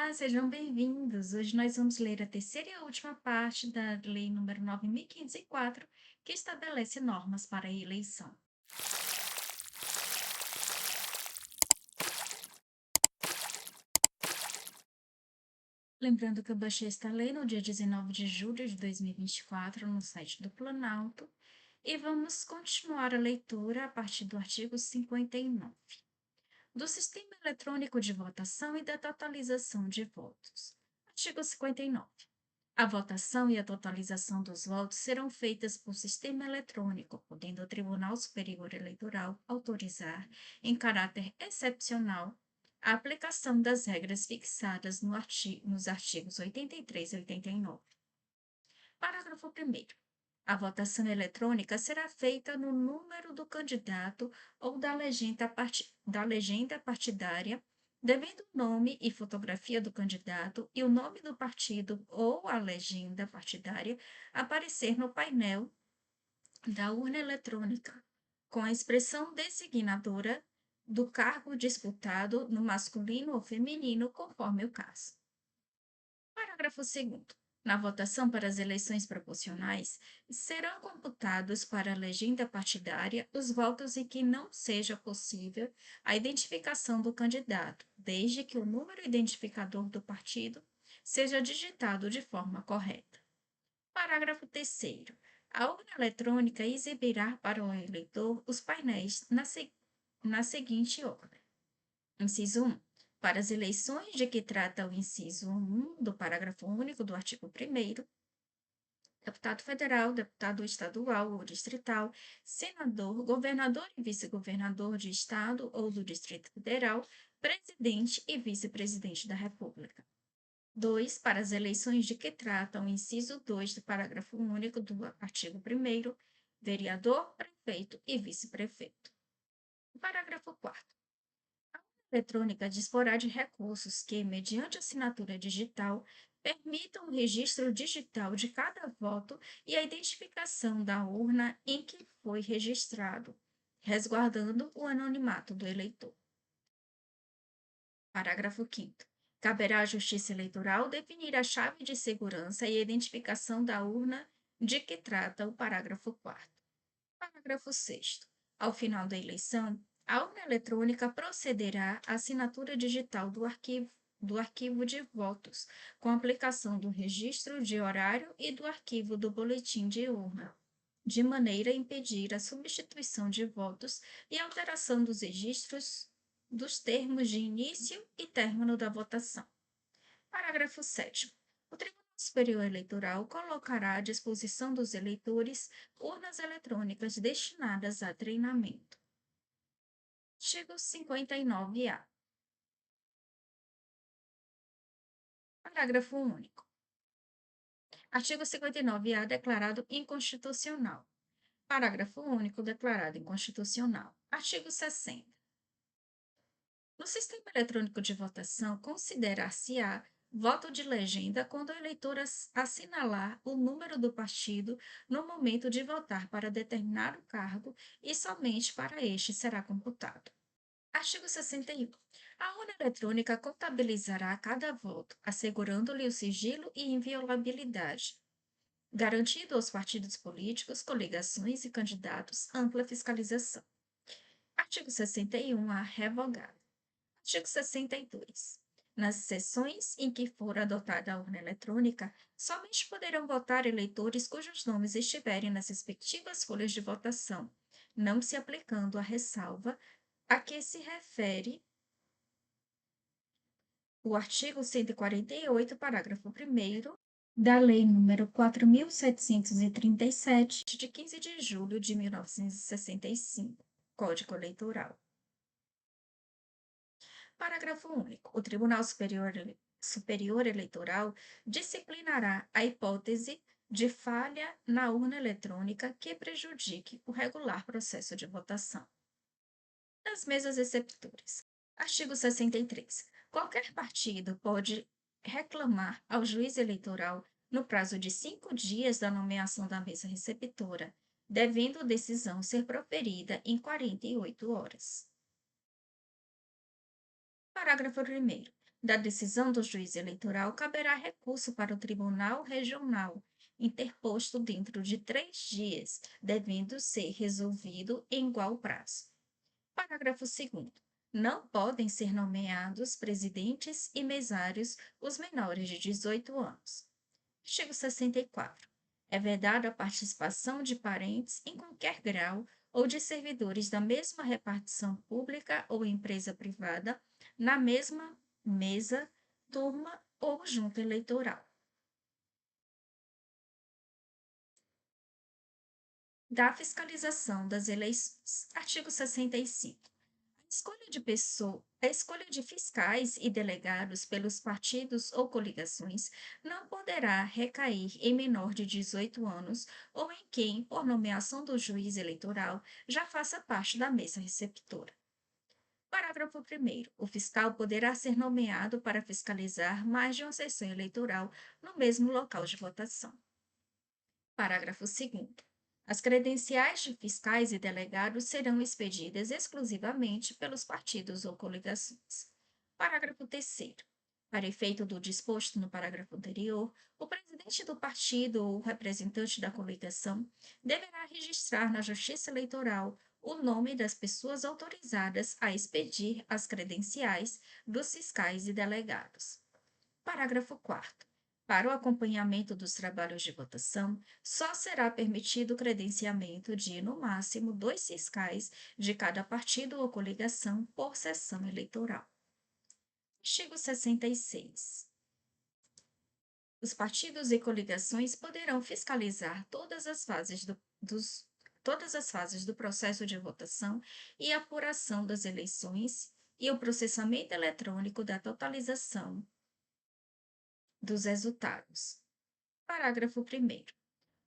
Olá, sejam bem-vindos. Hoje nós vamos ler a terceira e a última parte da Lei nº 9.504, que estabelece normas para a eleição. Lembrando que eu baixei esta lei no dia 19 de julho de 2024 no site do Planalto e vamos continuar a leitura a partir do artigo 59. Do Sistema Eletrônico de Votação e da Totalização de Votos. Artigo 59. A votação e a totalização dos votos serão feitas por sistema eletrônico, podendo o Tribunal Superior Eleitoral autorizar, em caráter excepcional, a aplicação das regras fixadas nos artigos 83 e 89. Parágrafo 1º. A votação eletrônica será feita no número do candidato ou da legenda partidária, devendo o nome e fotografia do candidato e o nome do partido ou a legenda partidária aparecer no painel da urna eletrônica, com a expressão designadora do cargo disputado no masculino ou feminino, conforme o caso. Parágrafo 2º. Na votação para as eleições proporcionais, serão computados para a legenda partidária os votos em que não seja possível a identificação do candidato, desde que o número identificador do partido seja digitado de forma correta. Parágrafo 3º. A urna eletrônica exibirá para o eleitor os painéis na seguinte ordem. Inciso 1. Para as eleições de que trata o inciso 1 do parágrafo único do artigo 1º, deputado federal, deputado estadual ou distrital, senador, governador e vice-governador de estado ou do Distrito Federal, presidente e vice-presidente da República. 2. Para as eleições de que trata o inciso 2 do parágrafo único do artigo 1º, vereador, prefeito e vice-prefeito. Parágrafo 4º. Eletrônica disporá de recursos que, mediante assinatura digital, permitam o registro digital de cada voto e a identificação da urna em que foi registrado, resguardando o anonimato do eleitor. Parágrafo 5º. Caberá à Justiça Eleitoral definir a chave de segurança e a identificação da urna de que trata o parágrafo 4º. Parágrafo 6º. Ao final da eleição, a urna eletrônica procederá à assinatura digital do arquivo de votos, com aplicação do registro de horário e do arquivo do boletim de urna, de maneira a impedir a substituição de votos e alteração dos registros dos termos de início e término da votação. Parágrafo 7º. O Tribunal Superior Eleitoral colocará à disposição dos eleitores urnas eletrônicas destinadas a treinamento. Artigo 59-A. Parágrafo único. Artigo 59-A declarado inconstitucional. Parágrafo único declarado inconstitucional. Artigo 60. No sistema eletrônico de votação, considerar-se-á voto de legenda quando o eleitor assinalar o número do partido no momento de votar para determinado cargo e somente para este será computado. Artigo 61. A urna eletrônica contabilizará cada voto, assegurando-lhe o sigilo e inviolabilidade, garantindo aos partidos políticos, coligações e candidatos ampla fiscalização. Artigo 61-A revogado. Artigo 62. Nas sessões em que for adotada a urna eletrônica, somente poderão votar eleitores cujos nomes estiverem nas respectivas folhas de votação, não se aplicando a ressalva a que se refere o artigo 148, parágrafo 1º da Lei nº 4.737, de 15 de julho de 1965, Código Eleitoral. Parágrafo único. O Tribunal Superior Eleitoral disciplinará a hipótese de falha na urna eletrônica que prejudique o regular processo de votação. Das mesas receptoras. Artigo 63. Qualquer partido pode reclamar ao juiz eleitoral, no prazo de 5 dias da nomeação da mesa receptora, devendo a decisão ser proferida em 48 horas. Parágrafo 1º. da decisão do juiz eleitoral caberá recurso para o Tribunal Regional, interposto dentro de 3 dias, devendo ser resolvido em igual prazo. Parágrafo 2º. Não podem ser nomeados presidentes e mesários os menores de 18 anos. Artigo 64. É vedada a participação de parentes em qualquer grau ou de servidores da mesma repartição pública ou empresa privada na mesma mesa, turma ou junta eleitoral. Da fiscalização das eleições. Artigo 65. A escolha de fiscais e delegados pelos partidos ou coligações não poderá recair em menor de 18 anos ou em quem, por nomeação do juiz eleitoral, já faça parte da mesa receptora. Parágrafo 1º. O fiscal poderá ser nomeado para fiscalizar mais de uma sessão eleitoral no mesmo local de votação. Parágrafo 2º. As credenciais de fiscais e delegados serão expedidas exclusivamente pelos partidos ou coligações. Parágrafo 3º. Para efeito do disposto no parágrafo anterior, o presidente do partido ou o representante da coligação deverá registrar na Justiça Eleitoral o nome das pessoas autorizadas a expedir as credenciais dos fiscais e delegados. Parágrafo 4º. Para o acompanhamento dos trabalhos de votação, só será permitido o credenciamento de, no máximo, 2 fiscais de cada partido ou coligação por sessão eleitoral. Artigo 66. Os partidos e coligações poderão fiscalizar todas as fases do processo de votação e apuração das eleições e o processamento eletrônico da totalização dos resultados. Parágrafo 1º.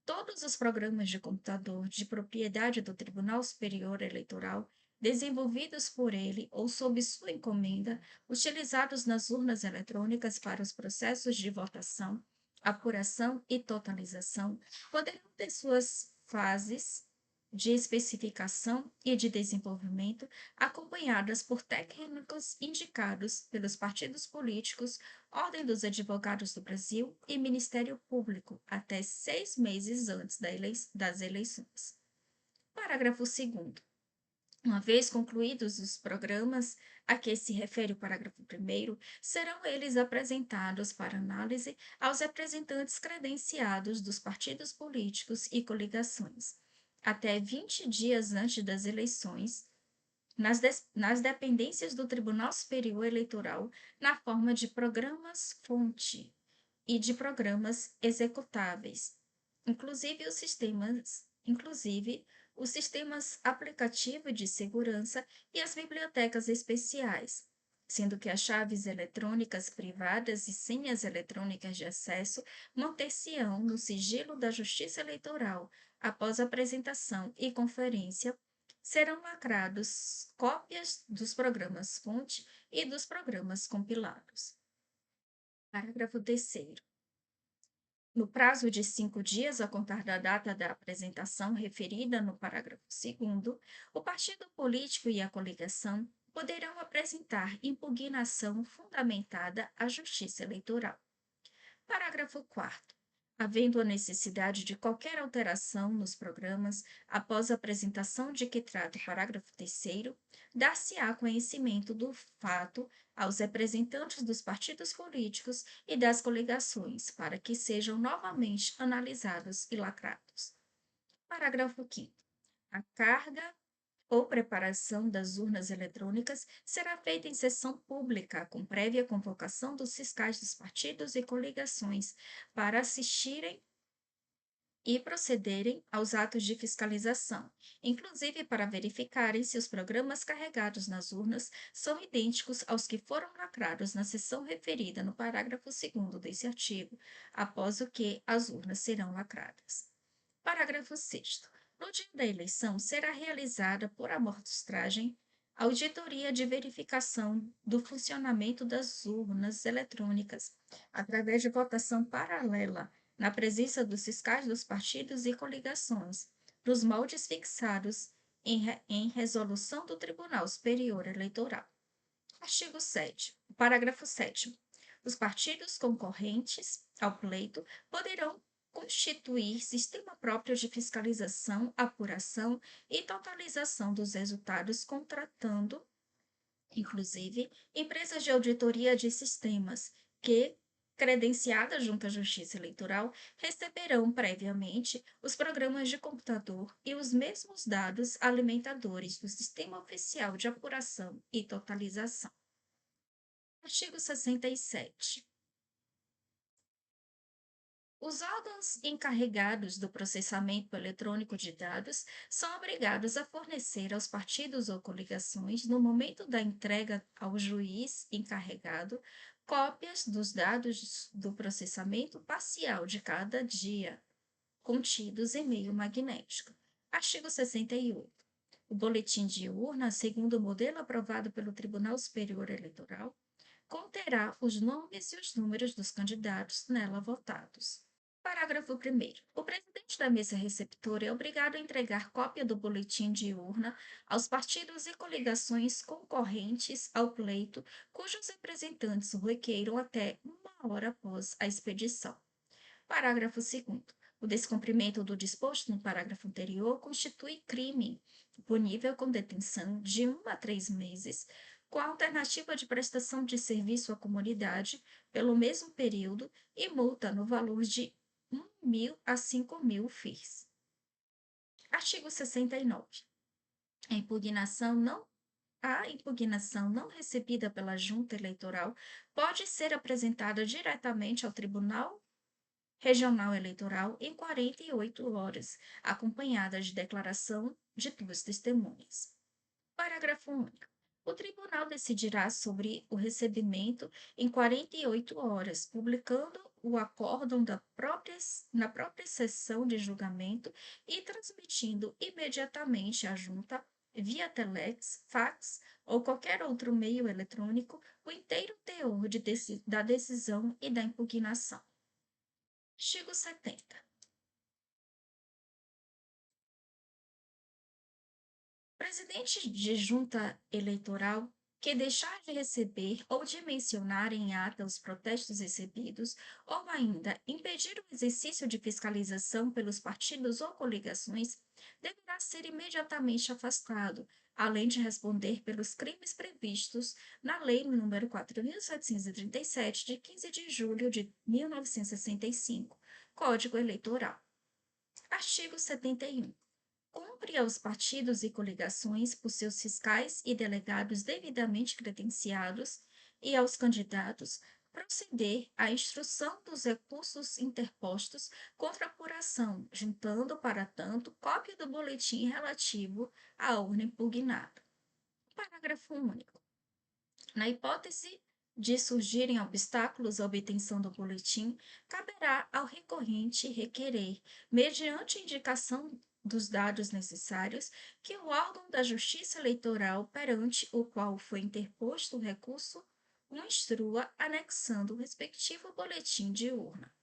Todos os programas de computador de propriedade do Tribunal Superior Eleitoral, desenvolvidos por ele ou sob sua encomenda, utilizados nas urnas eletrônicas para os processos de votação, apuração e totalização, poderão ter suas fases de especificação e de desenvolvimento acompanhadas por técnicos indicados pelos partidos políticos, Ordem dos Advogados do Brasil e Ministério Público até 6 meses antes das eleições. Parágrafo 2º. Uma vez concluídos os programas a que se refere o parágrafo 1º, serão eles apresentados para análise aos representantes credenciados dos partidos políticos e coligações, até 20 dias antes das eleições, nas dependências do Tribunal Superior Eleitoral, na forma de programas-fonte e de programas executáveis, inclusive os sistemas aplicativo de segurança e as bibliotecas especiais, sendo que as chaves eletrônicas privadas e senhas eletrônicas de acesso manter-se-ão no sigilo da Justiça Eleitoral. Após a apresentação e conferência, serão lacrados cópias dos programas-fonte e dos programas compilados. Parágrafo 3º. No prazo de 5 dias a contar da data da apresentação referida no parágrafo 2º, o partido político e a coligação poderão apresentar impugnação fundamentada à Justiça Eleitoral. Parágrafo 4º. Havendo a necessidade de qualquer alteração nos programas após a apresentação de que trata o parágrafo 3º, dar-se-á conhecimento do fato aos representantes dos partidos políticos e das coligações, para que sejam novamente analisados e lacrados. Parágrafo 5º. A carga ou preparação das urnas eletrônicas será feita em sessão pública, com prévia convocação dos fiscais dos partidos e coligações, para assistirem e procederem aos atos de fiscalização, inclusive para verificarem se os programas carregados nas urnas são idênticos aos que foram lacrados na seção referida no parágrafo 2º desse artigo, após o que as urnas serão lacradas. Parágrafo 6º. No dia da eleição, será realizada, por amostragem, auditoria de verificação do funcionamento das urnas eletrônicas, através de votação paralela, na presença dos fiscais dos partidos e coligações, nos moldes fixados em resolução do Tribunal Superior Eleitoral. Artigo 7º. Parágrafo 7º. Os partidos concorrentes ao pleito poderão constituir sistema próprio de fiscalização, apuração e totalização dos resultados, contratando, inclusive, empresas de auditoria de sistemas que, credenciadas junto à Justiça Eleitoral, receberão previamente os programas de computador e os mesmos dados alimentadores do Sistema Oficial de Apuração e Totalização. Artigo 67. Os órgãos encarregados do processamento eletrônico de dados são obrigados a fornecer aos partidos ou coligações, no momento da entrega ao juiz encarregado, cópias dos dados do processamento parcial de cada dia, contidos em meio magnético. Artigo 68. O boletim de urna, segundo o modelo aprovado pelo Tribunal Superior Eleitoral, conterá os nomes e os números dos candidatos nela votados. Parágrafo 1º. O presidente da mesa receptora é obrigado a entregar cópia do boletim de urna aos partidos e coligações concorrentes ao pleito, cujos representantes o requeiram até 1 hora após a expedição. Parágrafo 2º. O descumprimento do disposto no parágrafo anterior constitui crime, punível com detenção de 1 a 3 meses, com a alternativa de prestação de serviço à comunidade pelo mesmo período e multa no valor de 1.000 a 5.000 FIRs. Artigo 69. A impugnação não recebida pela Junta Eleitoral pode ser apresentada diretamente ao Tribunal Regional Eleitoral em 48 horas, acompanhada de declaração de duas testemunhas. Parágrafo único. O tribunal decidirá sobre o recebimento em 48 horas, publicando o acórdão na própria sessão de julgamento e transmitindo imediatamente à junta, via telex, fax ou qualquer outro meio eletrônico, o inteiro teor da decisão e da impugnação. Artigo 70. Presidente de junta eleitoral que deixar de receber ou de mencionar em ata os protestos recebidos, ou ainda impedir o exercício de fiscalização pelos partidos ou coligações, deverá ser imediatamente afastado, além de responder pelos crimes previstos na Lei nº 4.737, de 15 de julho de 1965, Código Eleitoral. Artigo 71. Cumpre aos partidos e coligações, por seus fiscais e delegados devidamente credenciados, e aos candidatos, proceder à instrução dos recursos interpostos contra a apuração, juntando, para tanto, cópia do boletim relativo à urna impugnada. Parágrafo único. Na hipótese de surgirem obstáculos à obtenção do boletim, caberá ao recorrente requerer, mediante indicação dos dados necessários, que o órgão da Justiça Eleitoral perante o qual foi interposto o recurso o instrua anexando o respectivo boletim de urna.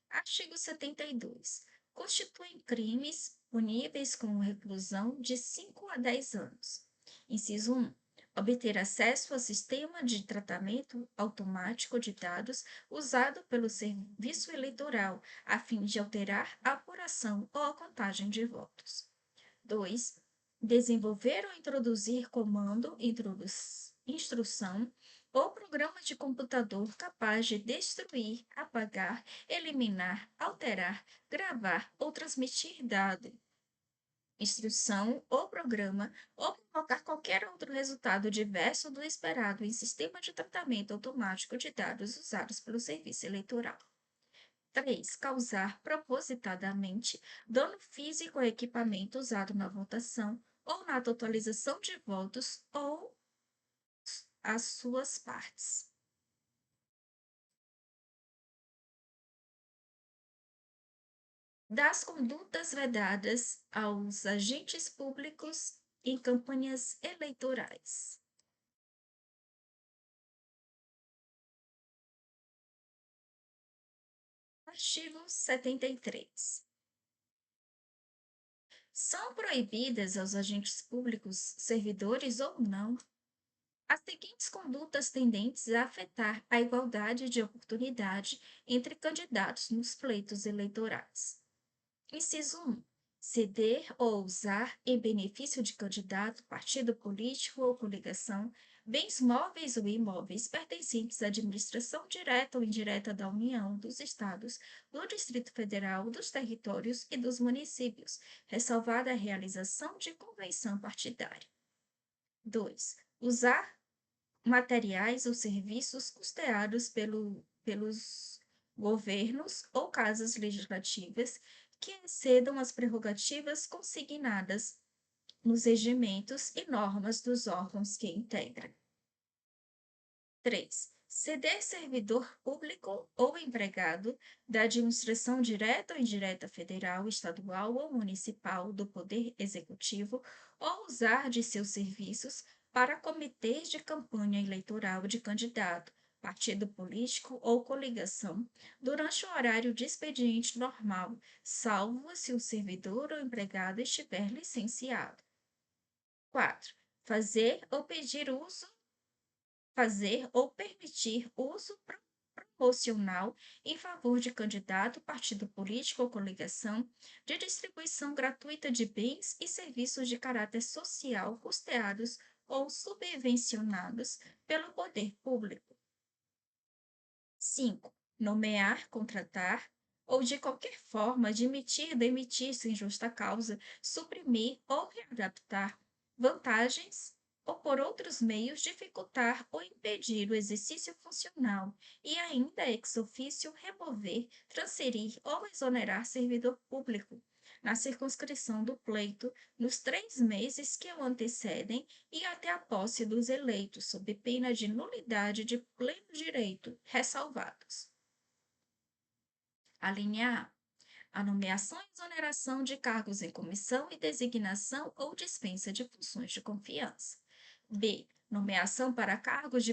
Artigo 72. Constituem crimes puníveis com reclusão de 5 a 10 anos. Inciso 1. Obter acesso ao sistema de tratamento automático de dados usado pelo Serviço Eleitoral, a fim de alterar a apuração ou a contagem de votos. 2. Desenvolver ou introduzir comando, instrução ou programa de computador capaz de destruir, apagar, eliminar, alterar, gravar ou transmitir dado, instrução ou programa, ou provocar qualquer outro resultado diverso do esperado em sistema de tratamento automático de dados usados pelo Serviço Eleitoral. 3. Causar propositadamente dano físico ao equipamento usado na votação ou na totalização de votos ou às suas partes. Das condutas vedadas aos agentes públicos em campanhas eleitorais. Artigo 73. São proibidas aos agentes públicos, servidores ou não, as seguintes condutas tendentes a afetar a igualdade de oportunidade entre candidatos nos pleitos eleitorais. Inciso 1. Ceder ou usar, em benefício de candidato, partido político ou coligação, bens móveis ou imóveis pertencentes à administração direta ou indireta da União, dos Estados, do Distrito Federal, dos territórios e dos municípios, ressalvada a realização de convenção partidária. 2. Usar materiais ou serviços custeados pelos governos ou casas legislativas que excedam as prerrogativas consignadas nos regimentos e normas dos órgãos que integram. 3. Ceder servidor público ou empregado da administração direta ou indireta federal, estadual ou municipal do Poder Executivo ou usar de seus serviços para comitês de campanha eleitoral de candidato, partido político ou coligação, durante o horário de expediente normal, salvo se o servidor ou empregado estiver licenciado. 4. Fazer ou permitir uso promocional em favor de candidato, partido político ou coligação, de distribuição gratuita de bens e serviços de caráter social custeados ou subvencionados pelo poder público. 5. Nomear, contratar ou de qualquer forma admitir, demitir sem justa causa, suprimir ou readaptar vantagens ou por outros meios dificultar ou impedir o exercício funcional e ainda ex officio remover, transferir ou exonerar servidor público na circunscrição do pleito nos 3 meses que o antecedem e até a posse dos eleitos, sob pena de nulidade de pleno direito, ressalvados. A linha A nomeação e exoneração de cargos em comissão e designação ou dispensa de funções de confiança. B. Nomeação para cargos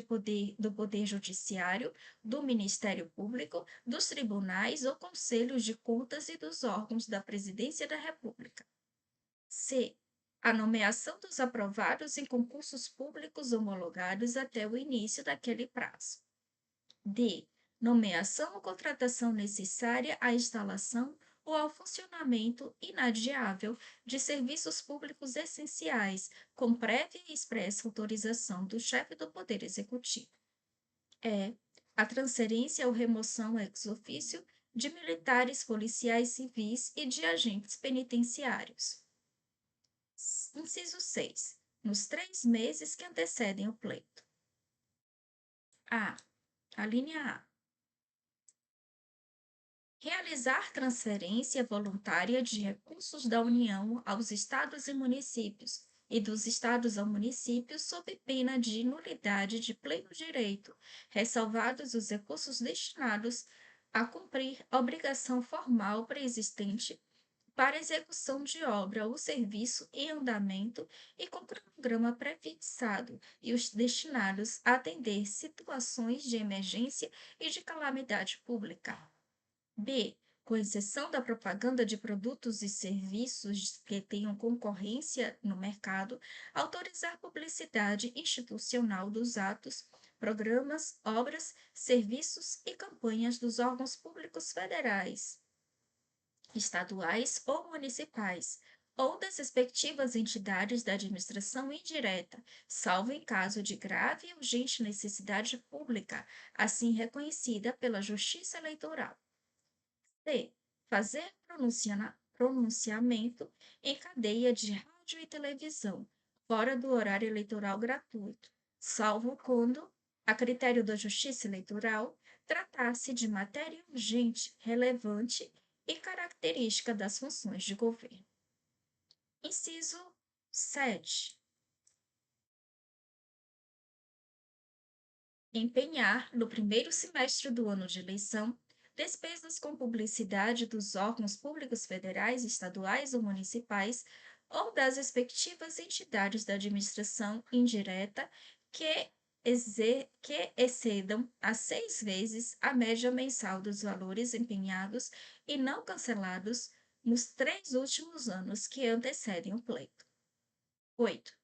do Poder Judiciário, do Ministério Público, dos tribunais ou conselhos de contas e dos órgãos da Presidência da República. C. A nomeação dos aprovados em concursos públicos homologados até o início daquele prazo. D. Nomeação ou contratação necessária à instalação ou ao funcionamento inadiável de serviços públicos essenciais, com prévia e expressa autorização do chefe do Poder Executivo. E. A transferência ou remoção ex officio de militares, policiais civis e de agentes penitenciários. Inciso 6. Nos 3 meses que antecedem o pleito. A linha A. Realizar transferência voluntária de recursos da União aos estados e municípios e dos estados ao município sob pena de nulidade de pleno direito, ressalvados os recursos destinados a cumprir a obrigação formal preexistente para execução de obra ou serviço em andamento e com cronograma prefixado e os destinados a atender situações de emergência e de calamidade pública. B. Com exceção da propaganda de produtos e serviços que tenham concorrência no mercado, autorizar publicidade institucional dos atos, programas, obras, serviços e campanhas dos órgãos públicos federais, estaduais ou municipais, ou das respectivas entidades da administração indireta, salvo em caso de grave e urgente necessidade pública, assim reconhecida pela Justiça Eleitoral. C. Fazer pronunciamento em cadeia de rádio e televisão, fora do horário eleitoral gratuito, salvo quando, a critério da Justiça Eleitoral, tratar-se de matéria urgente, relevante e característica das funções de governo. Inciso 7. Empenhar, no primeiro semestre do ano de eleição, despesas com publicidade dos órgãos públicos federais, estaduais ou municipais ou das respectivas entidades da administração indireta que excedam a 6 vezes a média mensal dos valores empenhados e não cancelados nos 3 últimos anos que antecedem o pleito. 8.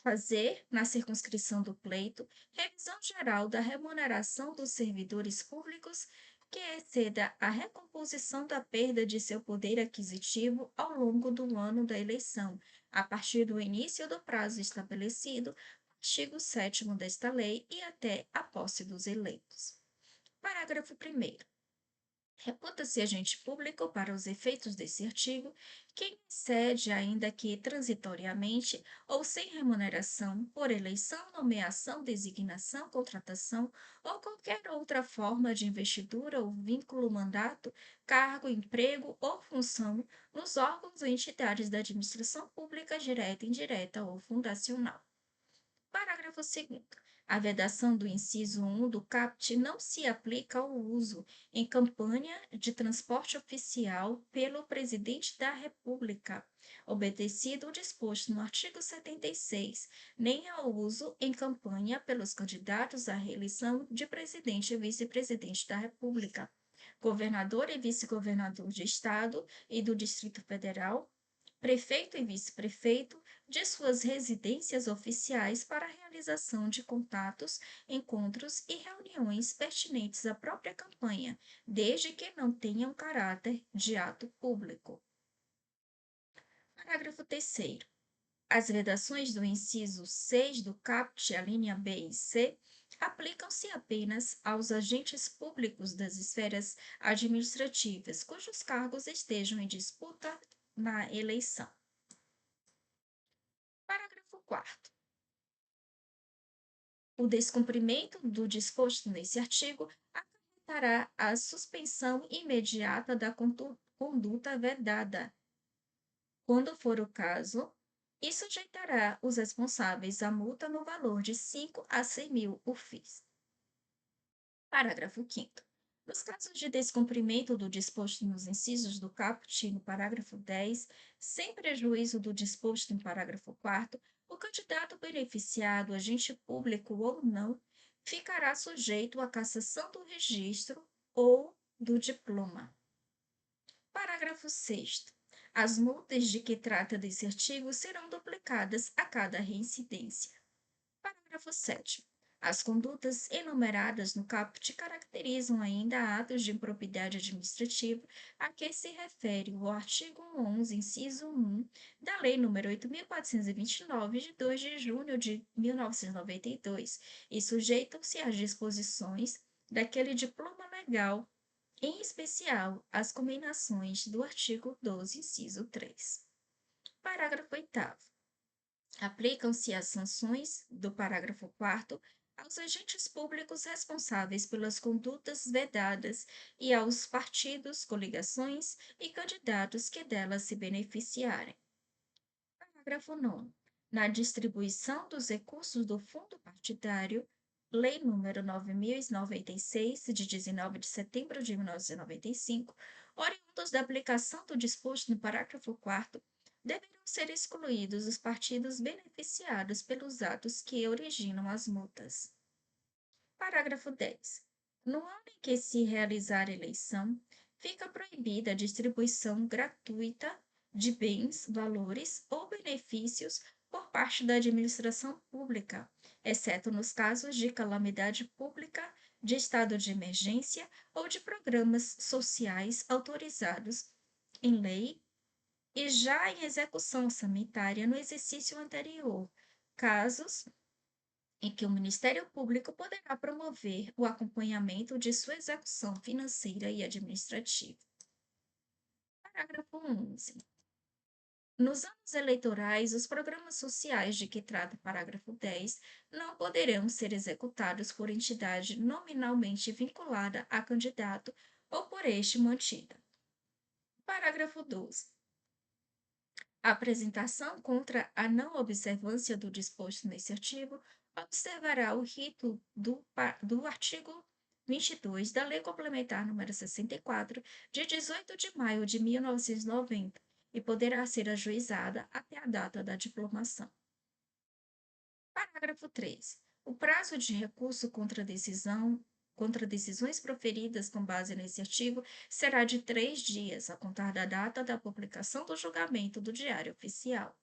fazer, na circunscrição do pleito, revisão geral da remuneração dos servidores públicos que exceda a recomposição da perda de seu poder aquisitivo ao longo do ano da eleição, a partir do início do prazo estabelecido no artigo 7º desta lei e até a posse dos eleitos. Parágrafo 1º. Reputa-se agente público, para os efeitos desse artigo, quem excede, ainda que transitoriamente ou sem remuneração, por eleição, nomeação, designação, contratação ou qualquer outra forma de investidura ou vínculo, mandato, cargo, emprego ou função nos órgãos ou entidades da administração pública, direta, indireta ou fundacional. Parágrafo 2º. A vedação do inciso 1 do caput não se aplica ao uso em campanha de transporte oficial pelo Presidente da República, obedecido o disposto no artigo 76, nem ao uso em campanha pelos candidatos à reeleição de Presidente e Vice-Presidente da República, governador e vice-governador de Estado e do Distrito Federal, prefeito e vice-prefeito, de suas residências oficiais para a realização de contatos, encontros e reuniões pertinentes à própria campanha, desde que não tenham caráter de ato público. Parágrafo 3º. As vedações do inciso 6 do caput, a linha B e C, aplicam-se apenas aos agentes públicos das esferas administrativas cujos cargos estejam em disputa na eleição. Parágrafo 4º. O descumprimento do disposto nesse artigo acarretará a suspensão imediata da conduta vedada, quando for o caso, e sujeitará os responsáveis à multa no valor de 5 a 100 mil UFIs. Parágrafo 5º. Nos casos de descumprimento do disposto nos incisos do caput no parágrafo 10, sem prejuízo do disposto no parágrafo 4º, o candidato beneficiado, agente público ou não, ficará sujeito à cassação do registro ou do diploma. Parágrafo 6º. As multas de que trata desse artigo serão duplicadas a cada reincidência. Parágrafo 7º. As condutas enumeradas no caput caracterizam ainda atos de improbidade administrativa a que se refere o artigo 11, inciso 1, da Lei nº 8.429, de 2 de junho de 1992, e sujeitam-se às disposições daquele diploma legal, em especial as combinações do artigo 12, inciso 3. Parágrafo 8º. Aplicam-se as sanções do parágrafo 4º aos agentes públicos responsáveis pelas condutas vedadas e aos partidos, coligações e candidatos que delas se beneficiarem. Parágrafo 9º. Na distribuição dos recursos do fundo partidário, Lei nº 9.096, de 19 de setembro de 1995, oriundos da aplicação do disposto no parágrafo 4º, deverão ser excluídos os partidos beneficiados pelos atos que originam as multas. Parágrafo 10. No ano em que se realizar a eleição, fica proibida a distribuição gratuita de bens, valores ou benefícios por parte da administração pública, exceto nos casos de calamidade pública, de estado de emergência ou de programas sociais autorizados em lei e já em execução orçamentária no exercício anterior, casos em que o Ministério Público poderá promover o acompanhamento de sua execução financeira e administrativa. Parágrafo 11. Nos anos eleitorais, os programas sociais de que trata o parágrafo 10 não poderão ser executados por entidade nominalmente vinculada a candidato ou por este mantida. Parágrafo 12. A apresentação contra a não observância do disposto nesse artigo observará o rito do artigo 22 da Lei Complementar nº 64, de 18 de maio de 1990, e poderá ser ajuizada até a data da diplomação. Parágrafo 3. O prazo de recurso contra decisões proferidas com base nesse artigo será de 3 dias, a contar da data da publicação do julgamento do Diário Oficial.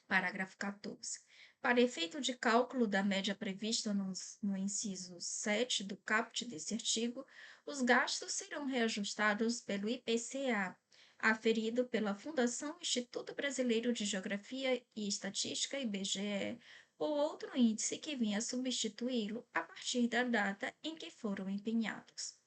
Parágrafo 14. Para efeito de cálculo da média prevista no inciso 7 do caput desse artigo, os gastos serão reajustados pelo IPCA, aferido pela Fundação Instituto Brasileiro de Geografia e Estatística, IBGE, ou outro índice que venha substituí-lo a partir da data em que foram empenhados.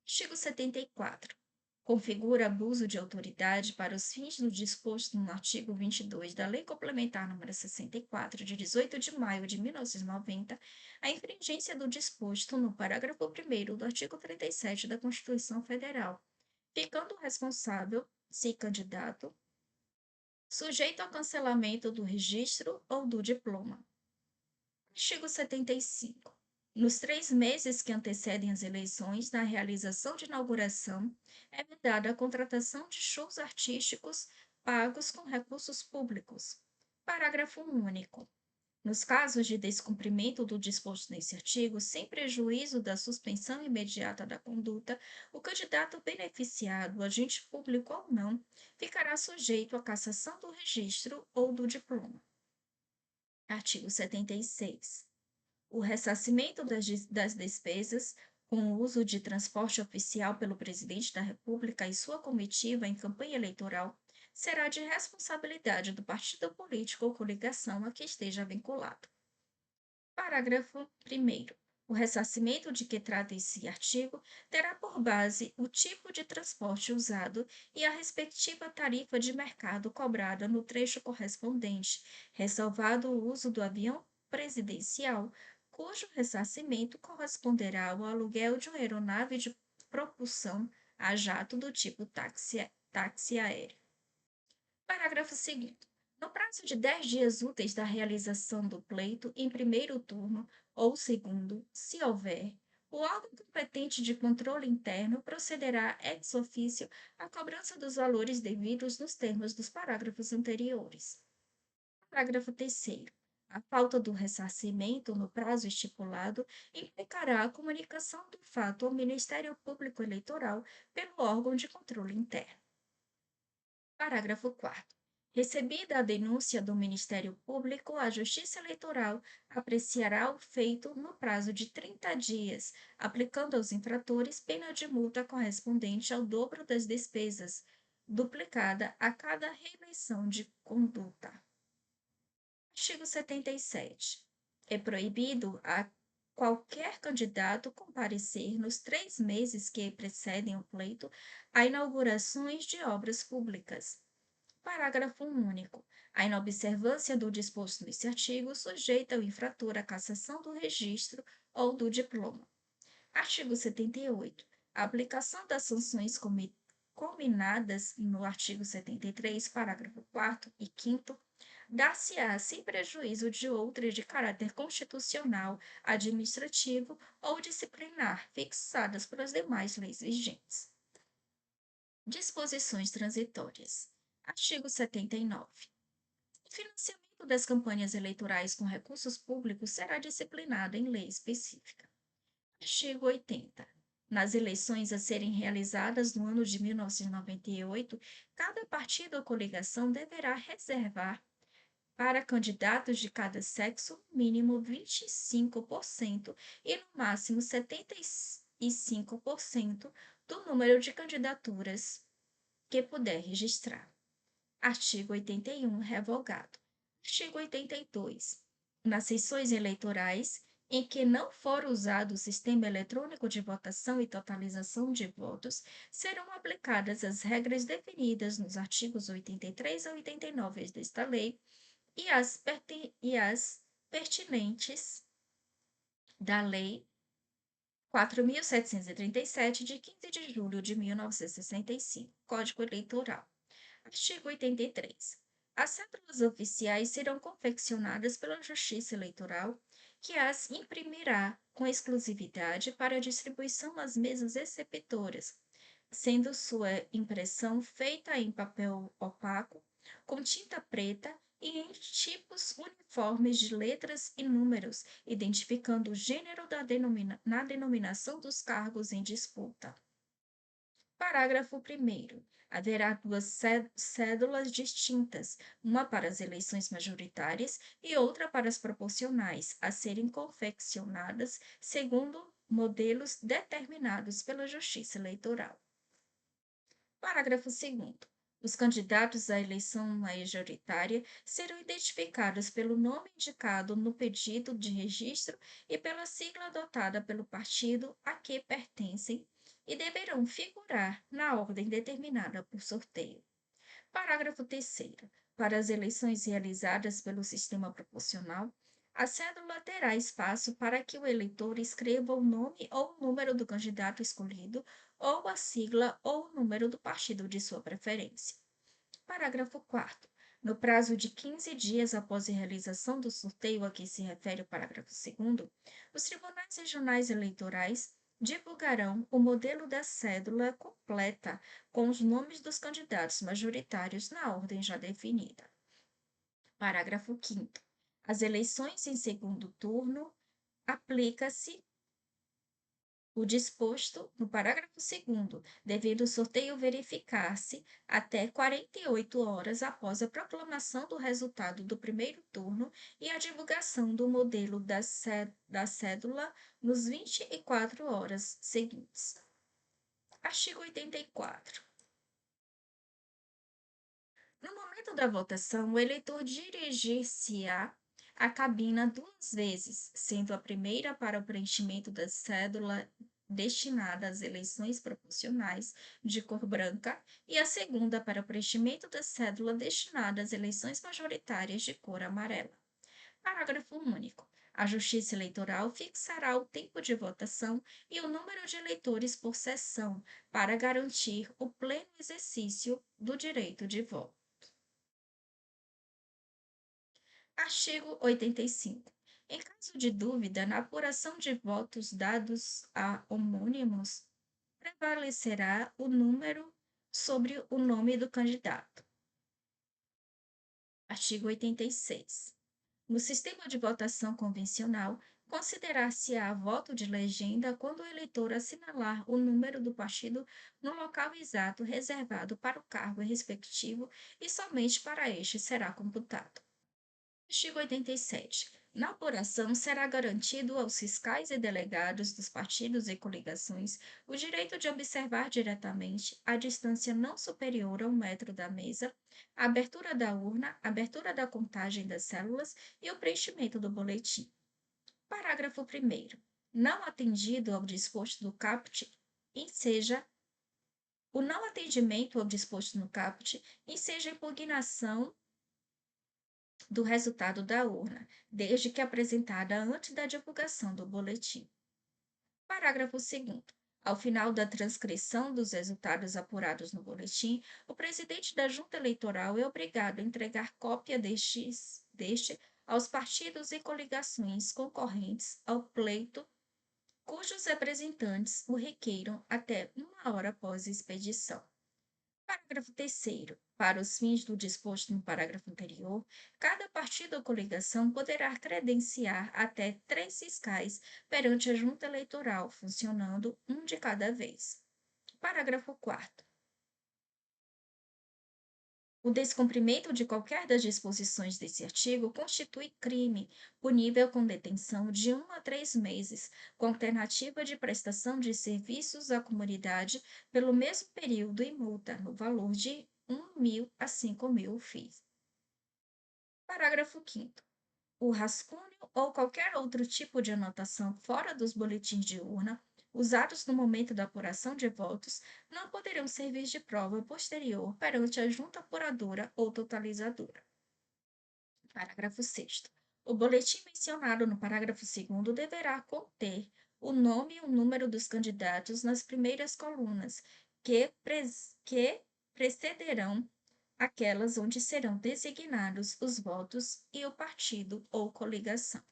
Artigo 74. Configura abuso de autoridade para os fins do disposto no artigo 22 da Lei Complementar nº 64, de 18 de maio de 1990, a infringência do disposto no parágrafo 1º do artigo 37 da Constituição Federal, ficando o responsável, se candidato, sujeito ao cancelamento do registro ou do diploma. Artigo 75. Nos 3 meses que antecedem as eleições, na realização de inauguração, é vedada a contratação de shows artísticos pagos com recursos públicos. Parágrafo único. Nos casos de descumprimento do disposto nesse artigo, sem prejuízo da suspensão imediata da conduta, o candidato beneficiado, agente público ou não, ficará sujeito à cassação do registro ou do diploma. Artigo 76. O ressarcimento das despesas com o uso de transporte oficial pelo Presidente da República e sua comitiva em campanha eleitoral será de responsabilidade do partido político ou coligação a que esteja vinculado. Parágrafo 1º. O ressarcimento de que trata esse artigo terá por base o tipo de transporte usado e a respectiva tarifa de mercado cobrada no trecho correspondente, ressalvado o uso do avião presidencial, cujo ressarcimento corresponderá ao aluguel de uma aeronave de propulsão a jato do tipo táxi aéreo. Parágrafo 2º. No prazo de 10 dias úteis da realização do pleito em primeiro turno ou segundo, se houver, o órgão competente de controle interno procederá ex officio à cobrança dos valores devidos nos termos dos parágrafos anteriores. Parágrafo 3º. A falta do ressarcimento no prazo estipulado implicará a comunicação do fato ao Ministério Público Eleitoral pelo órgão de controle interno. Parágrafo 4º. Recebida a denúncia do Ministério Público, a Justiça Eleitoral apreciará o feito no prazo de 30 dias, aplicando aos infratores pena de multa correspondente ao dobro das despesas, duplicada a cada reeleição de conduta. Artigo 77. É proibido a qualquer candidato comparecer nos 3 meses que precedem o pleito a inaugurações de obras públicas. Parágrafo único. A inobservância do disposto nesse artigo sujeita o infrator à cassação do registro ou do diploma. Artigo 78. A aplicação das sanções combinadas no artigo 73, parágrafo 4º e 5º, dar-se-á sem prejuízo de outra de caráter constitucional, administrativo ou disciplinar, fixadas pelas demais leis vigentes. Disposições transitórias. Artigo 79. O financiamento das campanhas eleitorais com recursos públicos será disciplinado em lei específica. Artigo 80. Nas eleições a serem realizadas no ano de 1998, cada partido ou coligação deverá reservar para candidatos de cada sexo no mínimo 25% e no máximo 75% do número de candidaturas que puder registrar. Artigo 81, revogado. Artigo 82. Nas sessões eleitorais em que não for usado o sistema eletrônico de votação e totalização de votos, serão aplicadas as regras definidas nos artigos 83 a 89 desta lei e as pertinentes da Lei 4.737, de 15 de julho de 1965, Código Eleitoral. Artigo 83. As cédulas oficiais serão confeccionadas pela Justiça Eleitoral, que as imprimirá com exclusividade para distribuição às mesas receptoras, sendo sua impressão feita em papel opaco, com tinta preta e em tipos uniformes de letras e números, identificando o gênero na denominação dos cargos em disputa. Parágrafo primeiro. Haverá duas cédulas distintas, uma para as eleições majoritárias e outra para as proporcionais, a serem confeccionadas segundo modelos determinados pela Justiça Eleitoral. Parágrafo segundo. Os candidatos à eleição majoritária serão identificados pelo nome indicado no pedido de registro e pela sigla adotada pelo partido a que pertencem e deverão figurar na ordem determinada por sorteio. Parágrafo terceiro. Para as eleições realizadas pelo sistema proporcional, a cédula terá espaço para que o eleitor escreva o nome ou o número do candidato escolhido, ou a sigla ou o número do partido de sua preferência. Parágrafo 4º. No prazo de 15 dias após a realização do sorteio a que se refere o parágrafo 2º, os tribunais regionais eleitorais divulgarão o modelo da cédula completa com os nomes dos candidatos majoritários na ordem já definida. Parágrafo 5º. As eleições em segundo turno aplica-se o disposto no parágrafo 2º, devendo o sorteio verificar-se até 48 horas após a proclamação do resultado do primeiro turno e a divulgação do modelo da cédula nos 24 horas seguintes. Artigo 84. No momento da votação, o eleitor dirigir-se-á à cabina duas vezes, sendo a primeira para o preenchimento da cédula destinada às eleições proporcionais de cor branca e a segunda para o preenchimento da cédula destinada às eleições majoritárias de cor amarela. Parágrafo único. A Justiça Eleitoral fixará o tempo de votação e o número de eleitores por sessão para garantir o pleno exercício do direito de voto. Artigo 85. Em caso de dúvida na apuração de votos dados a homônimos, prevalecerá o número sobre o nome do candidato. Artigo 86. No sistema de votação convencional, considerar-se-á voto de legenda quando o eleitor assinalar o número do partido no local exato reservado para o cargo respectivo e somente para este será computado. Artigo 87. Na apuração, será garantido aos fiscais e delegados dos partidos e coligações o direito de observar diretamente, a distância não superior a 1 metro da mesa, a abertura da urna, a abertura da contagem das células e o preenchimento do boletim. Parágrafo 1º. Não atendido ao disposto do caput, enseja o não atendimento ao disposto no caput, enseja impugnação do resultado da urna, desde que apresentada antes da divulgação do boletim. Parágrafo 2º. Ao final da transcrição dos resultados apurados no boletim, o presidente da Junta Eleitoral é obrigado a entregar cópia deste aos partidos e coligações concorrentes ao pleito cujos representantes o requeiram até 1 hora após a expedição. Parágrafo 3º. Para os fins do disposto no parágrafo anterior, cada partido ou coligação poderá credenciar até 3 fiscais perante a Junta Eleitoral, funcionando um de cada vez. Parágrafo 4º. O descumprimento de qualquer das disposições desse artigo constitui crime, punível com detenção de 1 a 3 meses, com alternativa de prestação de serviços à comunidade pelo mesmo período e multa, no valor de 1.000 a 5.000 FIIs. Parágrafo 5º. O rascunho ou qualquer outro tipo de anotação fora dos boletins de urna usados no momento da apuração de votos não poderão servir de prova posterior perante a junta apuradora ou totalizadora. Parágrafo 6º. O boletim mencionado no parágrafo 2º deverá conter o nome e o número dos candidatos nas primeiras colunas, que precederão aquelas onde serão designados os votos e o partido ou coligação.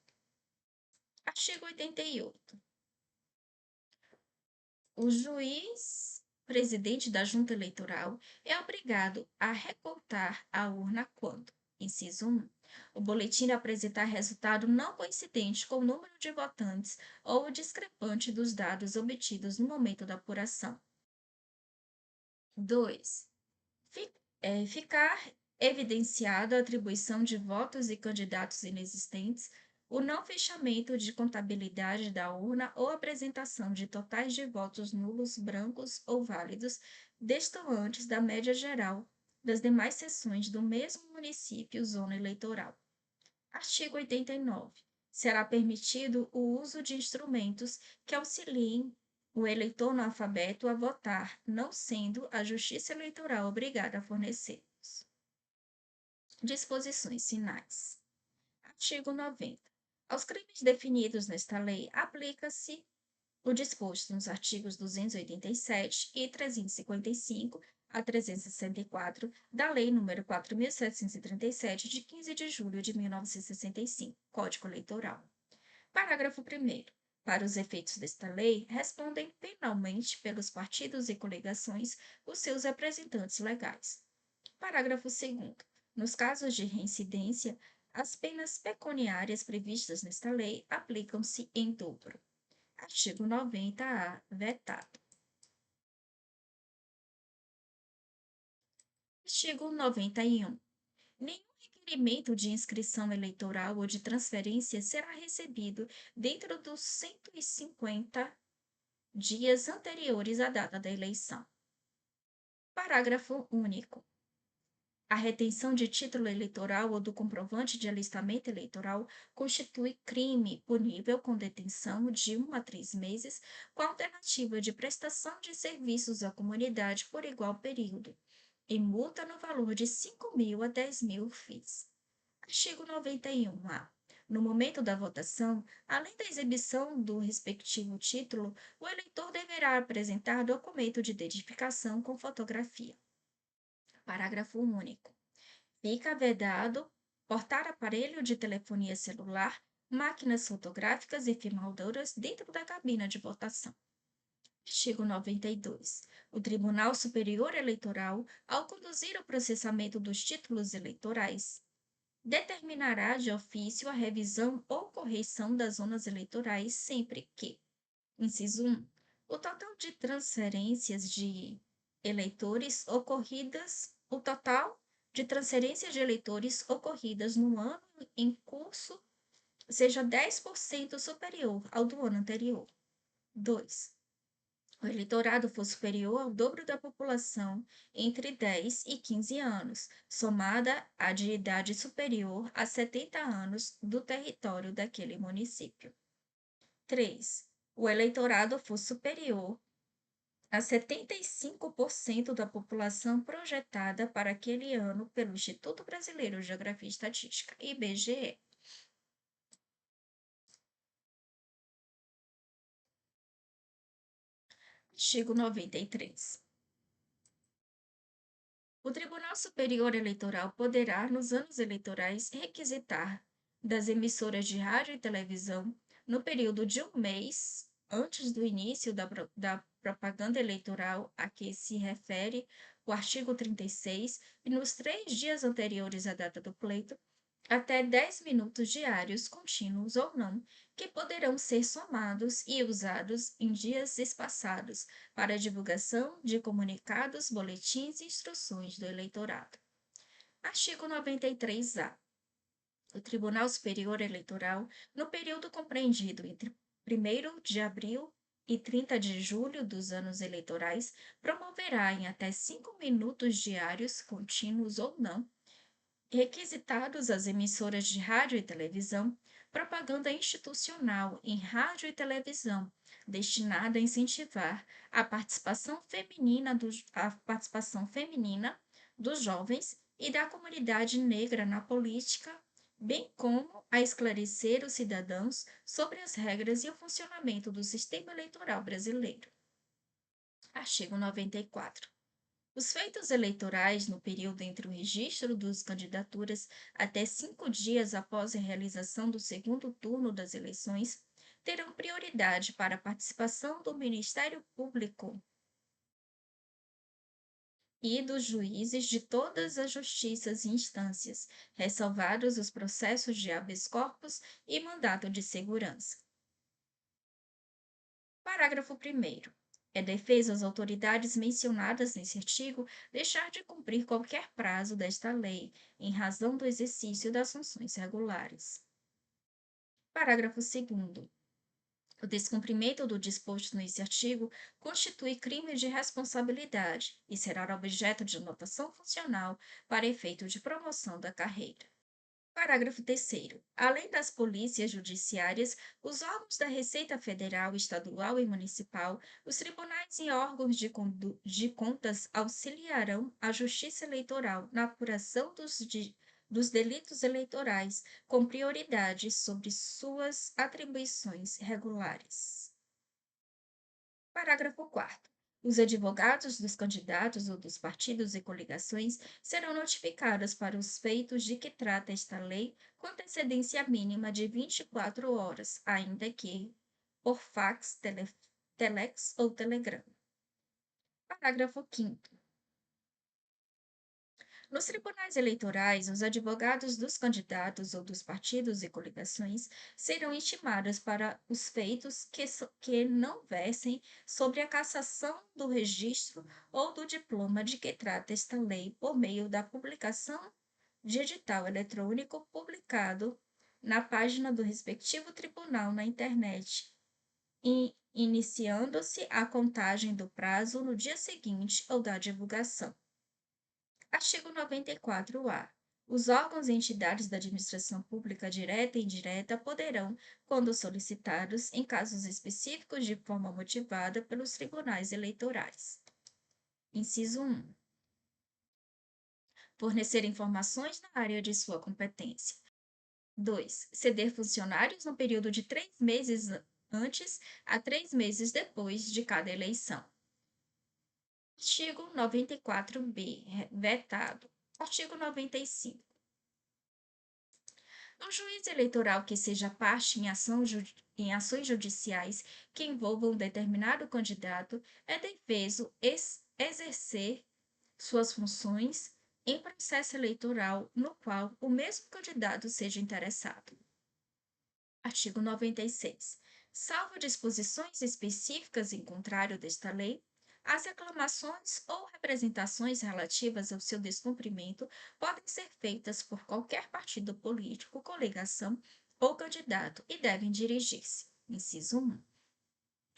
Artigo 88. O juiz presidente da Junta Eleitoral é obrigado a recontar a urna quando, inciso 1, o boletim apresentar resultado não coincidente com o número de votantes ou discrepante dos dados obtidos no momento da apuração. 2. Ficar evidenciado a atribuição de votos e candidatos inexistentes, o não fechamento de contabilidade da urna ou apresentação de totais de votos nulos, brancos ou válidos, destoantes da média geral das demais seções do mesmo município, zona eleitoral. Artigo 89. Será permitido o uso de instrumentos que auxiliem o eleitor analfabeto a votar, não sendo a Justiça Eleitoral obrigada a fornecê-los. Disposições finais. Artigo 90. Aos crimes definidos nesta lei, aplica-se o disposto nos artigos 287 e 355 a 364 da Lei nº 4.737, de 15 de julho de 1965, Código Eleitoral. Parágrafo 1º. Para os efeitos desta lei, respondem penalmente pelos partidos e coligações os seus representantes legais. Parágrafo 2º. Nos casos de reincidência, as penas pecuniárias previstas nesta lei aplicam-se em dobro. Artigo 90-A, vetado. Artigo 91. Nenhum requerimento de inscrição eleitoral ou de transferência será recebido dentro dos 150 dias anteriores à data da eleição. Parágrafo único. A retenção de título eleitoral ou do comprovante de alistamento eleitoral constitui crime punível com detenção de 1 a 3 meses, com alternativa de prestação de serviços à comunidade por igual período, e multa no valor de 5.000 a 10.000 FIIs. Artigo 91-A. No momento da votação, além da exibição do respectivo título, o eleitor deverá apresentar documento de identificação com fotografia. Parágrafo único. Fica vedado portar aparelho de telefonia celular, máquinas fotográficas e filmadoras dentro da cabina de votação. Artigo 92. O Tribunal Superior Eleitoral, ao conduzir o processamento dos títulos eleitorais, determinará de ofício a revisão ou correção das zonas eleitorais sempre que: inciso 1. O total de transferências de eleitores no ano em curso seja 10% superior ao do ano anterior. 2. O eleitorado for superior ao dobro da população entre 10 e 15 anos, somada a de idade superior a 70 anos do território daquele município. 3. O eleitorado for superior a 75% da população projetada para aquele ano pelo Instituto Brasileiro de Geografia e Estatística, IBGE. Artigo 93. O Tribunal Superior Eleitoral poderá, nos anos eleitorais, requisitar das emissoras de rádio e televisão, no período de 1 mês antes do início da propaganda eleitoral a que se refere o artigo 36 e nos 3 dias anteriores à data do pleito, até 10 minutos diários, contínuos ou não, que poderão ser somados e usados em dias espaçados para a divulgação de comunicados, boletins e instruções do eleitorado. Artigo 93-A. O Tribunal Superior Eleitoral, no período compreendido entre 1º de abril e 30 de julho dos anos eleitorais, promoverá em até 5 minutos diários, contínuos ou não, requisitados às emissoras de rádio e televisão, propaganda institucional em rádio e televisão, destinada a incentivar a participação feminina dos jovens e da comunidade negra na política, bem como a esclarecer os cidadãos sobre as regras e o funcionamento do sistema eleitoral brasileiro. Artigo 94. Os feitos eleitorais no período entre o registro das candidaturas até 5 dias após a realização do segundo turno das eleições terão prioridade para a participação do Ministério Público e dos juízes de todas as justiças e instâncias, ressalvados os processos de habeas corpus e mandato de segurança. Parágrafo 1º. É defesa às autoridades mencionadas nesse artigo deixar de cumprir qualquer prazo desta lei, em razão do exercício das funções regulares. Parágrafo 2º. O descumprimento do disposto nesse artigo constitui crime de responsabilidade e será objeto de notação funcional para efeito de promoção da carreira. Parágrafo 3º. Além das polícias judiciárias, os órgãos da Receita Federal, Estadual e Municipal, os tribunais e órgãos de contas auxiliarão a Justiça Eleitoral na apuração dos delitos eleitorais, com prioridade sobre suas atribuições regulares. Parágrafo 4º. Os advogados dos candidatos ou dos partidos e coligações serão notificados para os feitos de que trata esta lei com antecedência mínima de 24 horas, ainda que por fax, telex ou telegrama. Parágrafo 5º. Nos tribunais eleitorais, os advogados dos candidatos ou dos partidos e coligações serão intimados para os feitos que não versem sobre a cassação do registro ou do diploma de que trata esta lei por meio da publicação de edital eletrônico publicado na página do respectivo tribunal na internet, iniciando-se a contagem do prazo no dia seguinte ou da divulgação. Artigo 94-A. Os órgãos e entidades da administração pública direta e indireta poderão, quando solicitados, em casos específicos de forma motivada pelos tribunais eleitorais. Inciso 1. Fornecer informações na área de sua competência. 2. Ceder funcionários no período de 3 meses antes a 3 meses depois de cada eleição. Artigo 94-B, vetado. Artigo 95. O juiz eleitoral que seja parte em ações judiciais que envolvam um determinado candidato é defeso exercer suas funções em processo eleitoral no qual o mesmo candidato seja interessado. Artigo 96. Salvo disposições específicas em contrário desta lei, as reclamações ou representações relativas ao seu descumprimento podem ser feitas por qualquer partido político, coligação ou candidato e devem dirigir-se, inciso 1,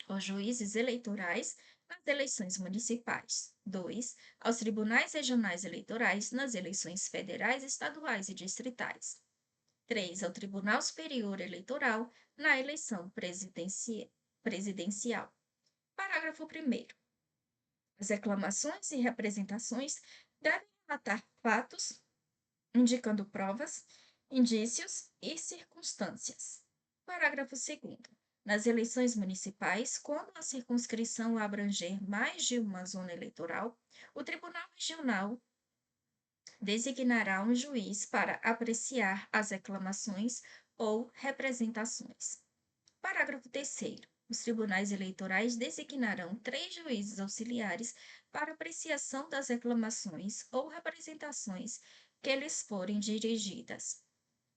aos juízes eleitorais nas eleições municipais. 2. Aos tribunais regionais eleitorais nas eleições federais, estaduais e distritais. 3. Ao Tribunal Superior Eleitoral na eleição presidencial. Parágrafo 1º. As reclamações e representações devem relatar fatos, indicando provas, indícios e circunstâncias. Parágrafo 2º. Nas eleições municipais, quando a circunscrição abranger mais de uma zona eleitoral, o Tribunal Regional designará um juiz para apreciar as reclamações ou representações. Parágrafo 3º. Os tribunais eleitorais designarão 3 juízes auxiliares para apreciação das reclamações ou representações que lhes forem dirigidas.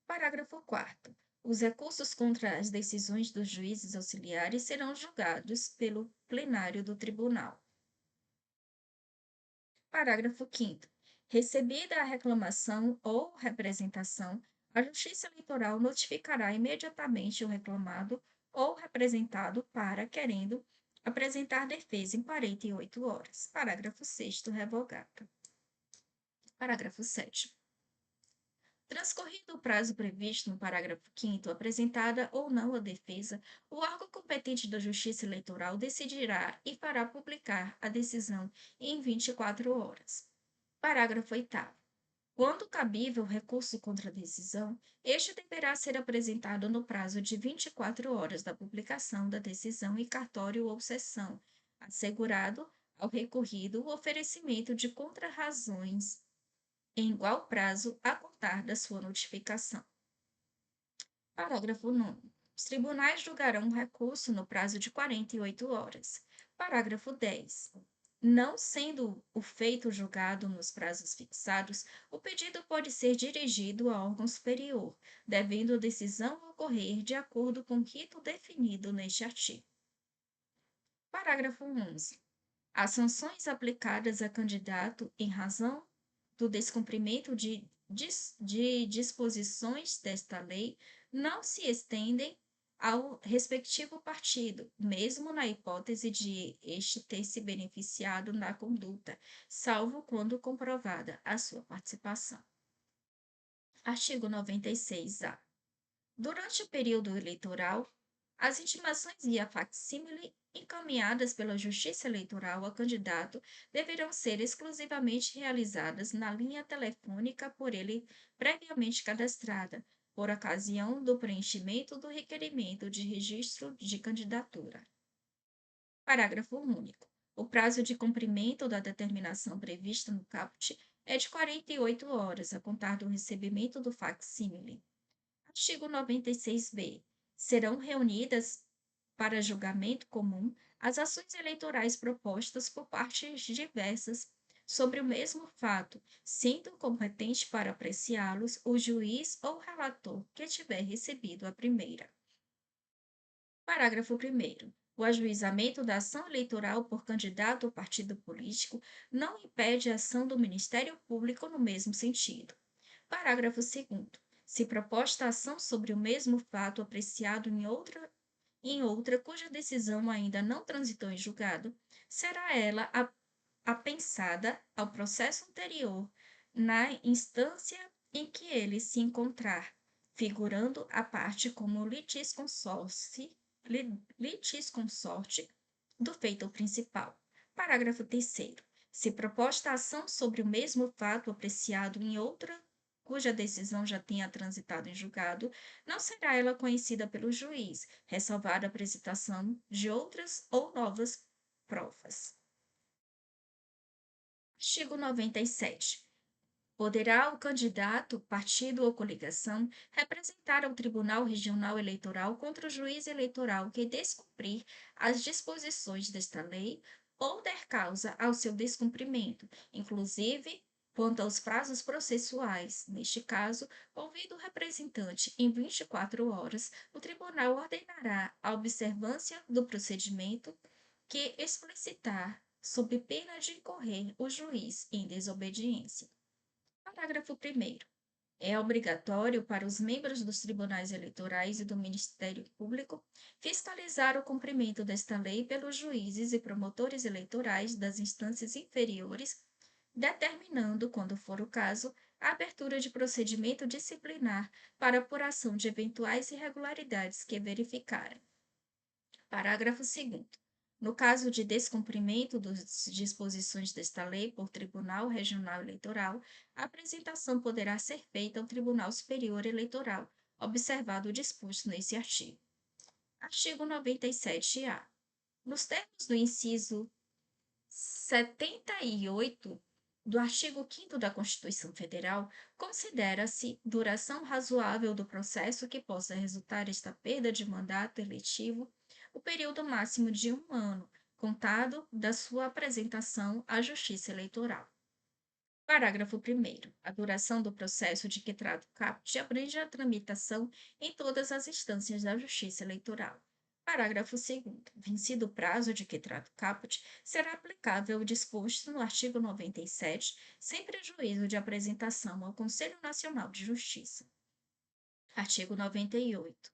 Parágrafo 4º. Os recursos contra as decisões dos juízes auxiliares serão julgados pelo plenário do tribunal. Parágrafo 5º. Recebida a reclamação ou representação, a Justiça Eleitoral notificará imediatamente o reclamado ou representado para, querendo, apresentar defesa em 48 horas. Parágrafo 6º, revogado. Parágrafo 7º. Transcorrido o prazo previsto no parágrafo 5º, apresentada ou não a defesa, o órgão competente da Justiça Eleitoral decidirá e fará publicar a decisão em 24 horas. Parágrafo 8º. Quando cabível recurso contra a decisão, este deverá ser apresentado no prazo de 24 horas da publicação da decisão em cartório ou seção, assegurado ao recorrido o oferecimento de contrarrazões em igual prazo a contar da sua notificação. Parágrafo 9º. Os tribunais julgarão o recurso no prazo de 48 horas. Parágrafo 10º. Não sendo o feito julgado nos prazos fixados, o pedido pode ser dirigido a órgão superior, devendo a decisão ocorrer de acordo com o rito definido neste artigo. Parágrafo 11. As sanções aplicadas a candidato em razão do descumprimento de disposições desta lei não se estendem ao respectivo partido, mesmo na hipótese de este ter se beneficiado na conduta, salvo quando comprovada a sua participação. Artigo 96-A. Durante o período eleitoral, as intimações via facsímile encaminhadas pela Justiça Eleitoral a candidato deverão ser exclusivamente realizadas na linha telefônica por ele previamente cadastrada, por ocasião do preenchimento do requerimento de registro de candidatura. Parágrafo único. O prazo de cumprimento da determinação prevista no caput é de 48 horas, a contar do recebimento do facsímile. Artigo 96-B. Serão reunidas para julgamento comum as ações eleitorais propostas por partes diversas sobre o mesmo fato, sendo competente para apreciá-los o juiz ou relator que tiver recebido a primeira. Parágrafo 1º. O ajuizamento da ação eleitoral por candidato ou partido político não impede a ação do Ministério Público no mesmo sentido. Parágrafo 2º. Se proposta a ação sobre o mesmo fato apreciado em outra cuja decisão ainda não transitou em julgado, será ela apensada ao processo anterior na instância em que ele se encontrar, figurando a parte como litisconsorte do feito principal. Parágrafo 3º. Se proposta a ação sobre o mesmo fato apreciado em outra cuja decisão já tenha transitado em julgado, não será ela conhecida pelo juiz, ressalvada a apresentação de outras ou novas provas. Artigo 97. Poderá o candidato, partido ou coligação representar ao Tribunal Regional Eleitoral contra o juiz eleitoral que descumprir as disposições desta lei ou der causa ao seu descumprimento, inclusive quanto aos prazos processuais. Neste caso, ouvido o representante em 24 horas, o tribunal ordenará a observância do procedimento que explicitar, sob pena de incorrer o juiz em desobediência. Parágrafo 1º. É obrigatório para os membros dos tribunais eleitorais e do Ministério Público fiscalizar o cumprimento desta lei pelos juízes e promotores eleitorais das instâncias inferiores, determinando, quando for o caso, a abertura de procedimento disciplinar para apuração de eventuais irregularidades que verificarem. Parágrafo 2º. No caso de descumprimento das disposições desta lei por Tribunal Regional Eleitoral, a apresentação poderá ser feita ao Tribunal Superior Eleitoral, observado o disposto nesse artigo. Artigo 97-A. Nos termos do inciso 78 do artigo 5º da Constituição Federal, considera-se duração razoável do processo que possa resultar esta perda de mandato eletivo o período máximo de 1 ano, contado da sua apresentação à Justiça Eleitoral. Parágrafo 1º. A duração do processo de que trata o caput abrange a tramitação em todas as instâncias da Justiça Eleitoral. Parágrafo 2º. Vencido o prazo de que trata o caput, será aplicável o disposto no artigo 97, sem prejuízo de apresentação ao Conselho Nacional de Justiça. Artigo 98.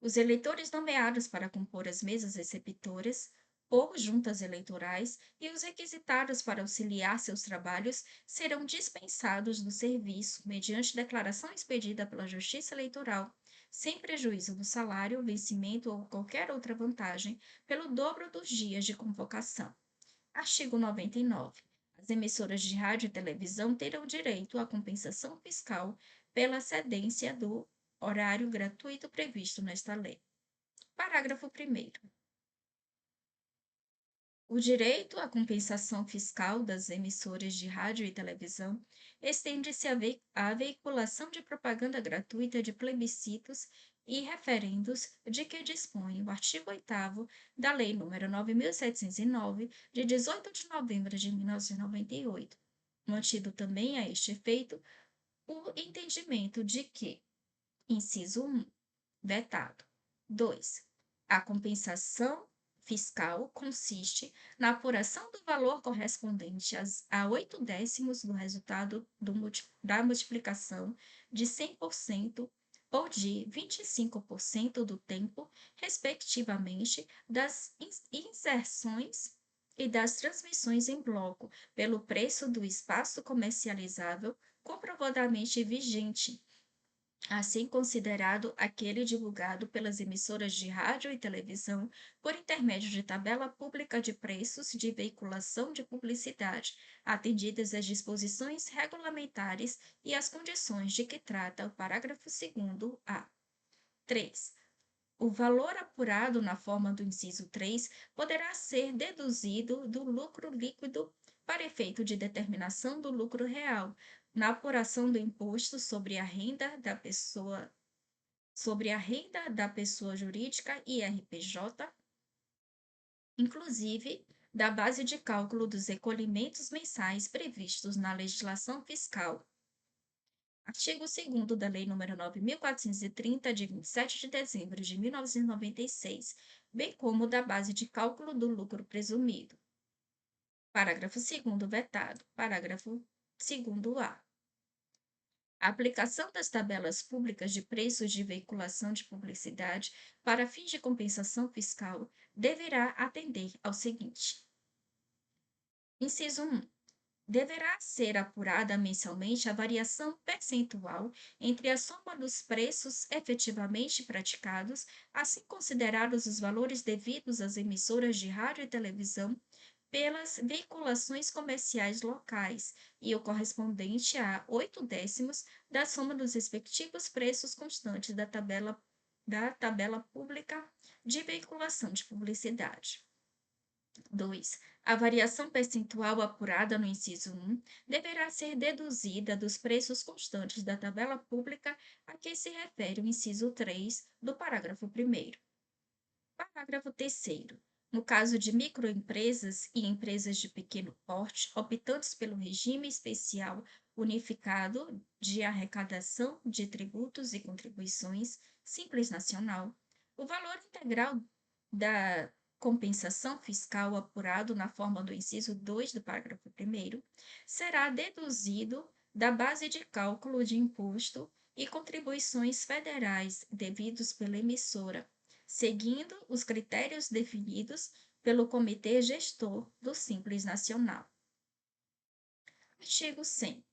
Os eleitores nomeados para compor as mesas receptoras ou juntas eleitorais e os requisitados para auxiliar seus trabalhos serão dispensados do serviço mediante declaração expedida pela Justiça Eleitoral, sem prejuízo do salário, vencimento ou qualquer outra vantagem, pelo dobro dos dias de convocação. Artigo 99. As emissoras de rádio e televisão terão direito à compensação fiscal pela cedência do horário gratuito previsto nesta lei. Parágrafo 1º. O direito à compensação fiscal das emissoras de rádio e televisão estende-se à veiculação de propaganda gratuita de plebiscitos e referendos de que dispõe o artigo 8º da Lei nº 9.709, de 18 de novembro de 1998, mantido também a este efeito o entendimento de que, inciso 1, vetado. 2. A compensação fiscal consiste na apuração do valor correspondente a 8/10 do resultado da multiplicação de 100% ou de 25% do tempo, respectivamente, das inserções e das transmissões em bloco, pelo preço do espaço comercializável comprovadamente vigente, assim considerado aquele divulgado pelas emissoras de rádio e televisão por intermédio de tabela pública de preços de veiculação de publicidade, atendidas as disposições regulamentares e as condições de que trata o parágrafo 2º-A. 3. O valor apurado na forma do inciso 3 poderá ser deduzido do lucro líquido para efeito de determinação do lucro real, na apuração do imposto sobre a renda da pessoa jurídica IRPJ, inclusive da base de cálculo dos recolhimentos mensais previstos na legislação fiscal. Artigo 2º da Lei nº 9.430, de 27 de dezembro de 1996, bem como da base de cálculo do lucro presumido. Parágrafo 2º vetado. Parágrafo 2º-A. A aplicação das tabelas públicas de preços de veiculação de publicidade para fins de compensação fiscal deverá atender ao seguinte: inciso 1. Deverá ser apurada mensalmente a variação percentual entre a soma dos preços efetivamente praticados, assim considerados os valores devidos às emissoras de rádio e televisão pelas veiculações comerciais locais e o correspondente a 8/10 da soma dos respectivos preços constantes da tabela pública de veiculação de publicidade. 2. A variação percentual apurada no inciso 1 deverá ser deduzida dos preços constantes da tabela pública a que se refere o inciso 3 do parágrafo 1º. Parágrafo 3º. No caso de microempresas e empresas de pequeno porte, optantes pelo regime especial unificado de arrecadação de tributos e contribuições Simples Nacional, o valor integral da compensação fiscal apurado na forma do inciso 2 do parágrafo 1º será deduzido da base de cálculo de imposto e contribuições federais devidos pela emissora, seguindo os critérios definidos pelo Comitê Gestor do Simples Nacional. Artigo 100.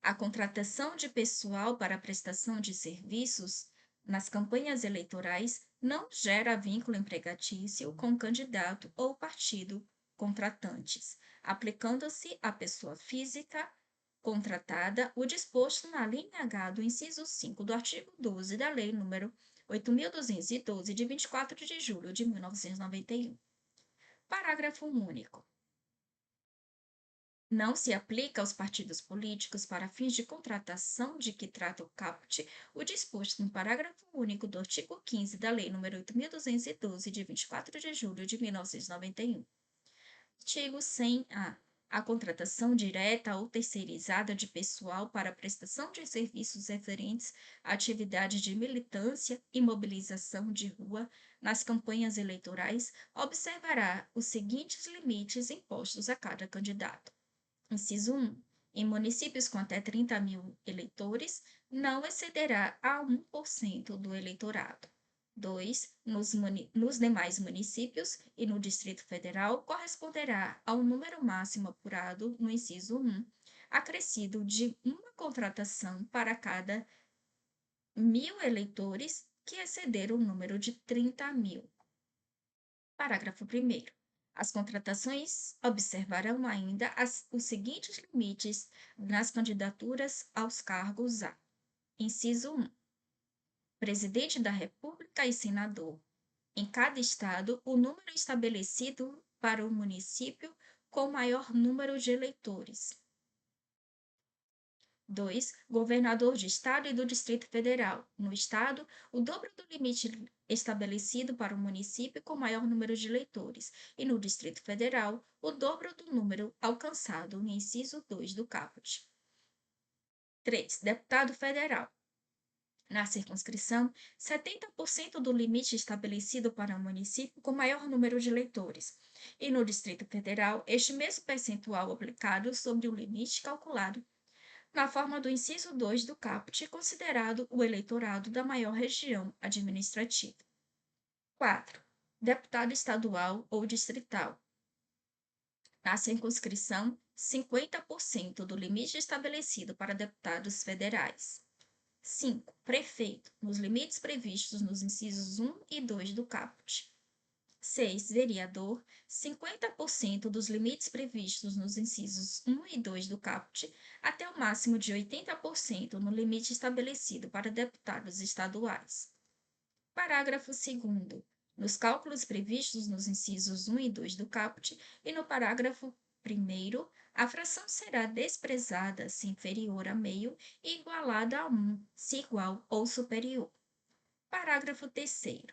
A contratação de pessoal para a prestação de serviços nas campanhas eleitorais não gera vínculo empregatício com o candidato ou partido contratantes, aplicando-se à pessoa física contratada o disposto na linha H do inciso 5 do artigo 12 da Lei nº 8.212, de 24 de julho de 1991. Parágrafo único. Não se aplica aos partidos políticos para fins de contratação de que trata o caput o disposto no parágrafo único do artigo 15 da Lei nº 8.212, de 24 de julho de 1991. Artigo 100-A. A contratação direta ou terceirizada de pessoal para a prestação de serviços referentes à atividade de militância e mobilização de rua nas campanhas eleitorais observará os seguintes limites impostos a cada candidato. Inciso 1. Em municípios com até 30.000 eleitores, não excederá a 1% do eleitorado. 2. Nos demais municípios e no Distrito Federal, corresponderá ao número máximo apurado no inciso 1, acrescido de uma contratação para cada 1.000 eleitores que exceder o número de 30.000. Parágrafo 1º. As contratações observarão ainda os seguintes limites nas candidaturas aos cargos a: inciso 1. Presidente da República e senador. Em cada estado, o número estabelecido para o município com maior número de eleitores. 2. Governador de Estado e do Distrito Federal. No Estado, o dobro do limite estabelecido para o município com maior número de eleitores. E no Distrito Federal, o dobro do número alcançado no inciso 2 do caput. 3. Deputado Federal. Na circunscrição, 70% do limite estabelecido para o município com maior número de eleitores, e no Distrito Federal, este mesmo percentual aplicado sobre o limite calculado na forma do inciso 2 do caput, considerado o eleitorado da maior região administrativa. 4. Deputado estadual ou distrital. Na circunscrição, 50% do limite estabelecido para deputados federais. 5. Prefeito, nos limites previstos nos incisos 1 e 2 do caput. 6. Vereador, 50% dos limites previstos nos incisos 1 e 2 do caput, até o máximo de 80% no limite estabelecido para deputados estaduais. Parágrafo 2º. Nos cálculos previstos nos incisos 1 e 2 do caput e no parágrafo 1º, a fração será desprezada se inferior a meio e igualada a 1, se igual ou superior. Parágrafo 3º.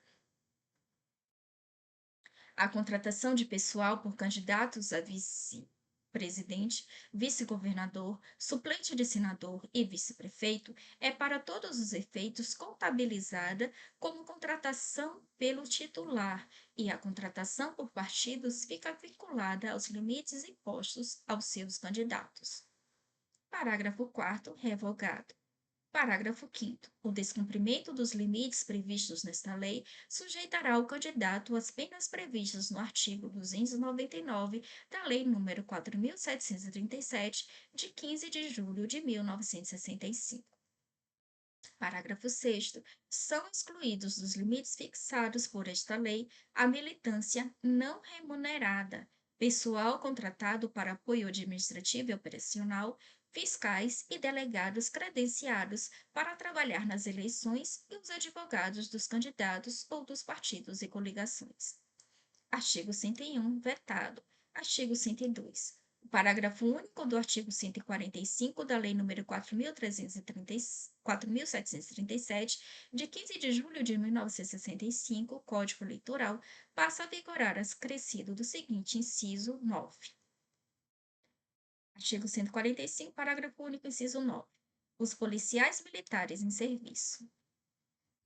A contratação de pessoal por candidatos a vice-presidente, vice-governador, suplente de senador e vice-prefeito é, para todos os efeitos, contabilizada como contratação pelo titular e a contratação por partidos fica vinculada aos limites impostos aos seus candidatos. Parágrafo 4º, revogado. Parágrafo 5º. O descumprimento dos limites previstos nesta lei sujeitará o candidato às penas previstas no artigo 299 da Lei nº 4.737, de 15 de julho de 1965. Parágrafo 6º. São excluídos dos limites fixados por esta lei a militância não remunerada, pessoal contratado para apoio administrativo e operacional, fiscais e delegados credenciados para trabalhar nas eleições e os advogados dos candidatos ou dos partidos e coligações. Artigo 101, vetado. Artigo 102. O parágrafo único do artigo 145 da Lei nº 4.737, de 15 de julho de 1965, Código Eleitoral, passa a vigorar acrescido do seguinte inciso 9. Artigo 145, parágrafo único, inciso 9. Os policiais militares em serviço.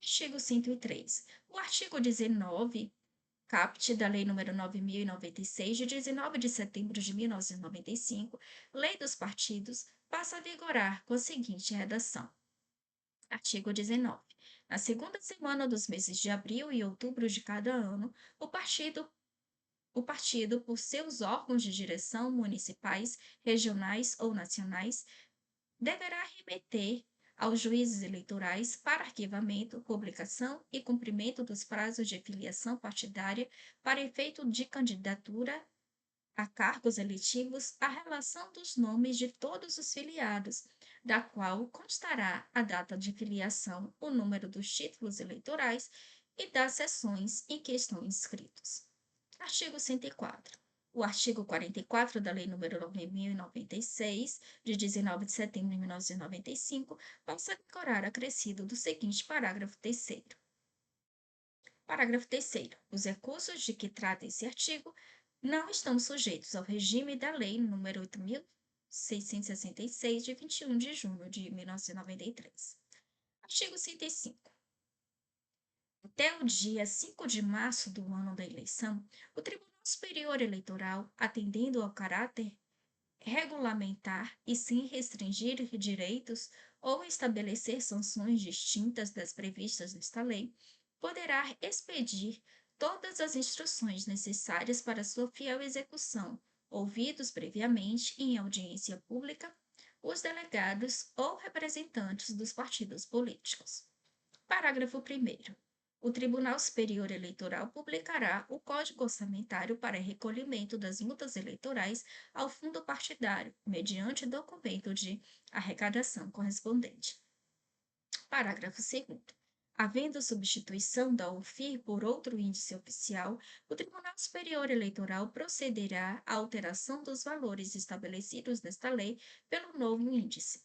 Artigo 103. O artigo 19 caput da Lei nº 9.096, de 19 de setembro de 1995, Lei dos Partidos, passa a vigorar com a seguinte redação. Artigo 19. Na segunda semana dos meses de abril e outubro de cada ano, o partido, por seus órgãos de direção municipais, regionais ou nacionais, deverá remeter aos juízes eleitorais para arquivamento, publicação e cumprimento dos prazos de filiação partidária para efeito de candidatura a cargos eletivos a relação dos nomes de todos os filiados, da qual constará a data de filiação, o número dos títulos eleitorais e das sessões em que estão inscritos. Artigo 104. O artigo 44 da Lei nº 9.096, de 19 de setembro de 1995, passa a vigorar acrescido do seguinte parágrafo 3º. Parágrafo 3º. Os recursos de que trata esse artigo não estão sujeitos ao regime da Lei nº 8.666, de 21 de junho de 1993. Artigo 105. Até o dia 5 de março do ano da eleição, o Tribunal Superior Eleitoral, atendendo ao caráter regulamentar e sem restringir direitos ou estabelecer sanções distintas das previstas nesta lei, poderá expedir todas as instruções necessárias para sua fiel execução, ouvidos previamente em audiência pública os delegados ou representantes dos partidos políticos. Parágrafo 1º. O Tribunal Superior Eleitoral publicará o Código Orçamentário para recolhimento das multas eleitorais ao fundo partidário, mediante documento de arrecadação correspondente. Parágrafo 2º. Havendo substituição da UFIR por outro índice oficial, o Tribunal Superior Eleitoral procederá à alteração dos valores estabelecidos nesta lei pelo novo índice.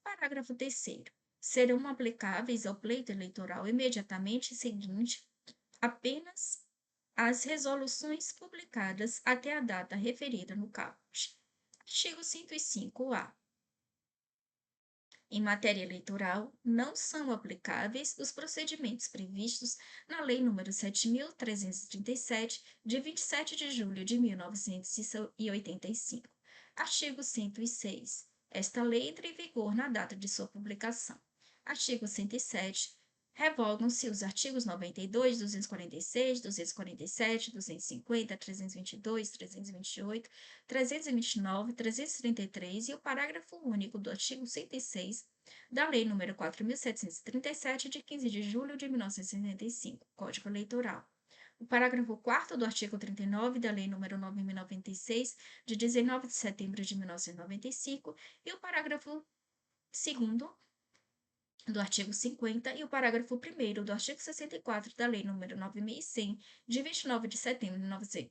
Parágrafo 3º. Serão aplicáveis ao pleito eleitoral imediatamente seguinte apenas as resoluções publicadas até a data referida no caput. Artigo 105-A. Em matéria eleitoral, não são aplicáveis os procedimentos previstos na Lei nº 7.337, de 27 de julho de 1985. Artigo 106. Esta lei entra em vigor na data de sua publicação. Artigo 107. Revogam-se os artigos 92, 246, 247, 250, 322, 328, 329, 333 e o parágrafo único do artigo 106 da Lei nº 4.737, de 15 de julho de 1965, Código Eleitoral. O parágrafo 4º do artigo 39 da Lei nº 9.096, de 19 de setembro de 1995, e o parágrafo 2º do artigo 50 e o parágrafo 1º do artigo 64 da Lei nº 9.100, de 29 de setembro de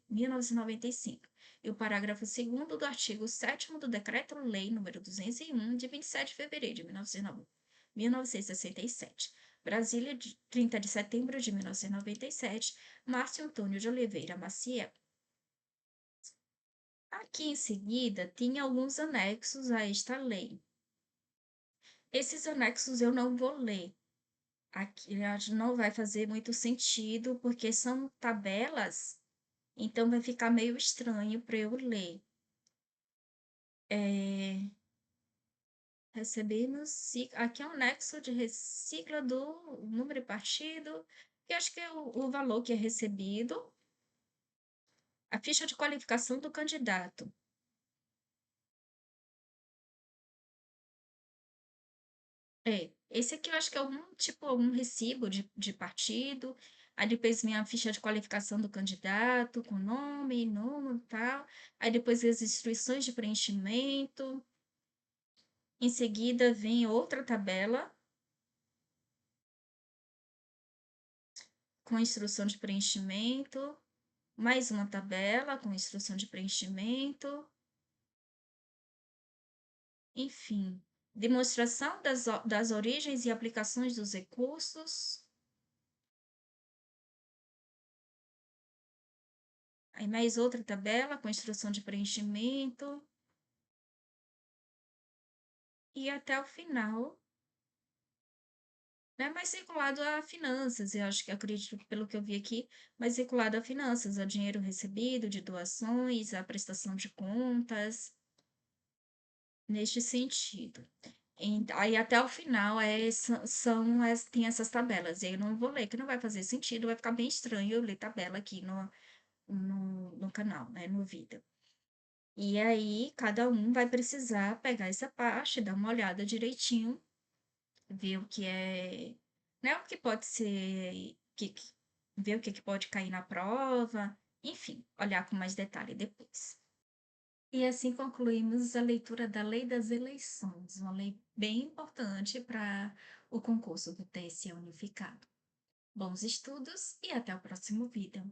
1995, e o parágrafo 2º do artigo 7º do Decreto-Lei nº 201, de 27 de fevereiro de 1967. Brasília, de 30 de setembro de 1997, Márcio Antônio de Oliveira Maciel. Aqui em seguida, tinha alguns anexos a esta lei. Esses anexos eu não vou ler. Aqui não vai fazer muito sentido, porque são tabelas, então vai ficar meio estranho para eu ler. Recebemos, aqui é um anexo de sigla do número de partido, que acho que é o valor que é recebido, a ficha de qualificação do candidato. Esse aqui eu acho que é algum recibo de partido, aí depois vem a ficha de qualificação do candidato, com nome, número e tal, aí depois as instruções de preenchimento, em seguida vem outra tabela com instrução de preenchimento, mais uma tabela com instrução de preenchimento, enfim, demonstração das origens e aplicações dos recursos. Aí mais outra tabela com instrução de preenchimento. E até o final, né? Mais vinculado a finanças, eu acho que acredito, pelo que eu vi aqui, mais vinculado a finanças, a dinheiro recebido, de doações, a prestação de contas, neste sentido. Aí até o final tem essas tabelas. E aí eu não vou ler, que não vai fazer sentido, vai ficar bem estranho eu ler tabela aqui no canal, né? No vídeo. E aí, cada um vai precisar pegar essa parte, dar uma olhada direitinho, ver o que é, né? O que pode ser, ver o que pode cair na prova, enfim, olhar com mais detalhe depois. E assim concluímos a leitura da Lei das Eleições, uma lei bem importante para o concurso do TSE unificado. Bons estudos e até o próximo vídeo.